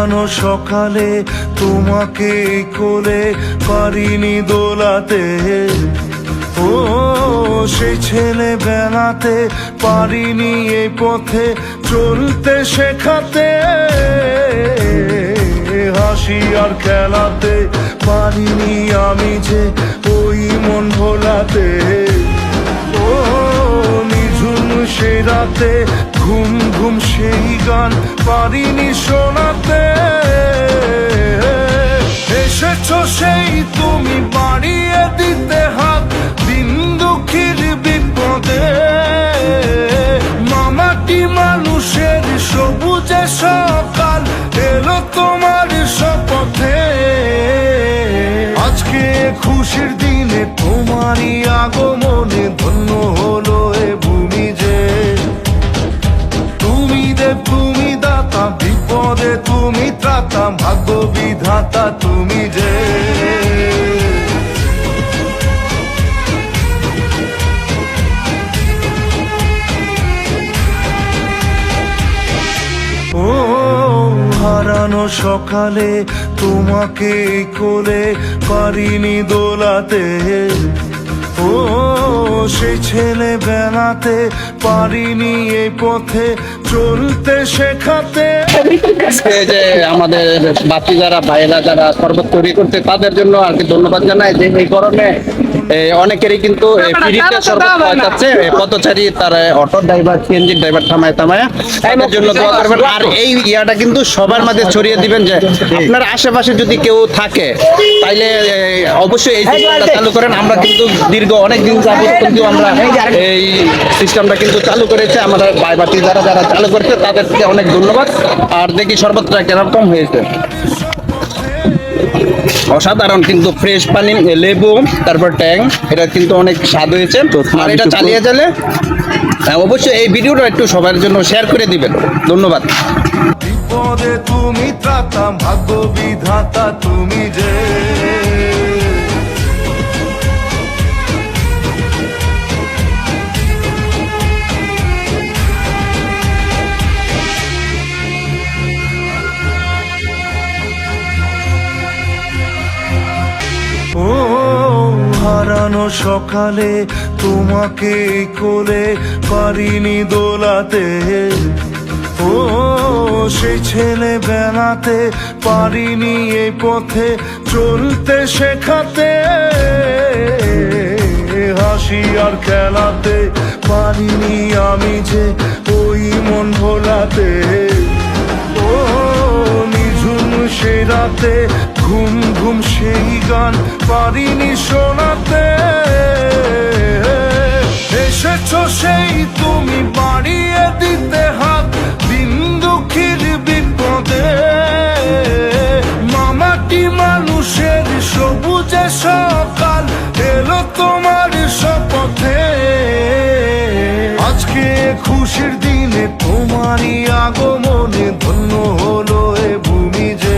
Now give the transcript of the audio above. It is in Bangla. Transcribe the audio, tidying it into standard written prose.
হারানো সকালে তোমাকে কোলে পারিনি দোলাতে, ও সেই ছেলেবেলাতে পারিনি এই পথে চলতে শেখাতে, হাসি আর খেলাতে পারিনি আমি যে ওই মন ভোলাতে, ও নিঝুম সেই রাতে ঘুম ঘুম সেই গান পারিনি শোনাতে, এসেছো সেই তুমি বাড়িয়ে দিতে হাত দিন দুঃখীর বিপদে, মামাটি মানুষের সবুজে সকাল এলো তোমার শপথে, আজকে খুশির দিনে তোমারই আগমনে ধন্য হলো এ ভূমি যে, তুমি দেব তুমি দাতা বিপদে তুমি ত্রাতা ভাগ্য বিধাতা তুমি যে, ও হারানো সকালে তোমাকে কোলে পারিনি দোলাতে, ও সেই ছেলেবেলাতে পারিনি এই পথে চলতে শেখাতে। যে আমাদের বাকি যারা ভাইরা যারা শরবত তৈরি করতে তাদের জন্য আর কি ধন্যবাদ জানাই যে এই গরমে অনেকেরই কিন্তু ফ্রিতে শরবত পাওয়া যাচ্ছে, পথচারী তার অটো ড্রাইভার সিএনজি ড্রাইভার থামায় তাদের জন্য দোয়া করবেন। আর এই ইয়াটা কিন্তু সবার মাঝে ছড়িয়ে দিবেন যে আপনার আশেপাশে যদি কেউ থাকে তাইলে অবশ্যই এই সিস্টেমটা চালু করেন। আমরা কিন্তু দীর্ঘ অনেক দিন যাবত কিন্তু আমরা এই সিস্টেমটা কিন্তু চালু করেছে আমাদের ভাইবাটি যারা যারা চালু করেছে তাদেরকে অনেক ধন্যবাদ। আর দেখি শরবতটা কিরকম হয়েছে, অসাধারণ কিন্তু ফ্রেশ পানি লেবু তারপর ট্যাং, এটা কিন্তু অনেক স্বাদ হয়েছে। আর এটা চালিয়ে গেলে অবশ্যই এই ভিডিওটা একটু সবার জন্য শেয়ার করে দিবেন। ধন্যবাদ। বিপদে তুমি ত্রাতা ভাগ্য বিধাতা তুমি যে, ও হারানো সকালে তোমাকে কোলে পারিনি দোলাতে, ও সেই ছেলেবেলাতে পারিনি এই পথে চলতে শেখাতে, হাসি আর খেলাতে পারিনি আমি যে ওই মন ভোলাতে, ও নিঝুম সেই রাতে ঘুম ঘুম সেই গান পারিনি শোনাতে, এসেছো সেই তুমি বাড়িয়ে দিতে হাত দিন দুঃখীর বিপদে, মামাটি মানুষের সবুজে সকাল এলো তোমার শপথে, আজকে খুশির দিনে তোমারই আগমনে